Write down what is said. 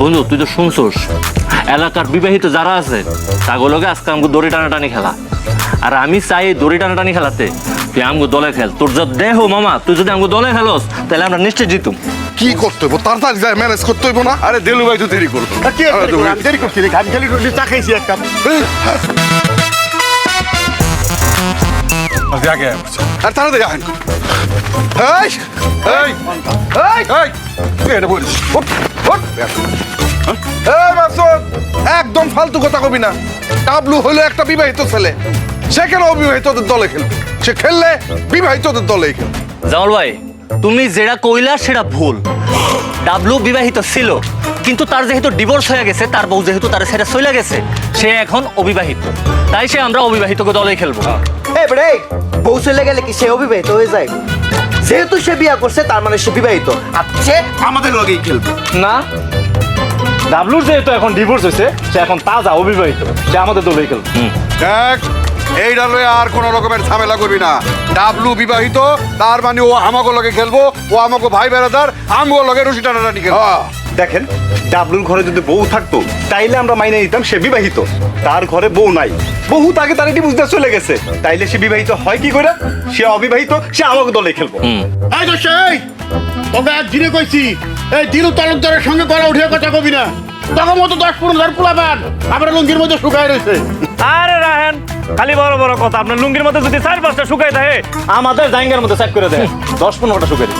বন্ধু তুই তো শুনছোস এলাকার বিবাহিত যারা আছে তাগুলোকে আজকে আমাকে দড়ি টানাটানি খেলা, আর আমি চাই এই দড়ি টানাটানি খেলাতে তুই আমগো দলে খেল। তোর যা দেহ মামা, তুই যদি আমগো দলে খেলোস তাহলে আমরা নিশ্চয় জিতুম। কি করতে হইব তাড়াতাড়ি যায় ম্যানেজ করতে হইব না? আরে দেলু ভাই তো দেরি করবো আমি দেরি করছি রে, আমি খালি চা খাইছি এক কাপ। আগে আর তাড়াতাড়ি আহেন। এই এই এই এই এটা বলিস ওঠ ওঠ। এই মাসুদ, একদম ফালতু কথা কবি না। ডাবলু হলো একটা বিবাহিত ছেলে, সে কেন অবিবাহিতদের দলে খেলবে? সে খেললে বিবাহিতদের দলেই খেলবে। জামাল ভাই তুমি যেটা কইলা সেটা ভুল। ডাবলু বিবাহিত ছিল, কিন্তু তার যেহেতু ডিভোর্স হয়ে গেছে, তার বউ যেহেতু তার ছেড়ে চলে গেছে, সে এখন অবিবাহিত, তাই সে আমরা অবিবাহিতকে দলেই খেলবো। এই বেড়ে বউ চলে গেলে কি সে অবিবাহিত হয়ে যায়? যেহেতু সে বিয়ে করছে তার মানে সে বিবাহিত, আর সে আমাদের লগেই খেলবে। না, ডাবলুর যেহেতু এখন ডিভোর্স হয়েছে, সে এখন তাজা অবিবাহিত, সে আমাদের দলেই খেলবে। দেখ, এই ডালে আর কোন রকমের ঝামেলা করবি না। ডাবলু বিবাহিত, তার মানে ও আমাকে লগে খেলবো, ও আমাকে ভাই বেড়াদার, আমগো লগে রশি টানাটানি খেলবো। দেখেন, ডাবলুর ঘরে যদি বউ থাকতো তাইলে আমরা মাইনে নিতাম সে বিবাহিত। তার ঘরে বউ নাই, বহুত আগে তার এটি বুঝতে চলে গেছে, তাইলে সে বিবাহিত হয় কি করে? সে অবিবাহিত, সে আমাকে দলে খেলবো। এই তো সেই তোকে এক দিনে কইছি, এই দিনু তালুকদারের সঙ্গে গলা উঠে কথা কবি না। তখন মতো 10-15 পোলাপান আমরা লুঙ্গির মধ্যে শুকায় রয়েছে। আরে রাহেন, খালি বড় বড় কথা। আপনার লুঙ্গির মধ্যে যদি 4-5টা শুকাই দেয়, আমাদের জাইঙ্গার মধ্যে সেট করে দেয় 10-15টা শুকাই দেয়।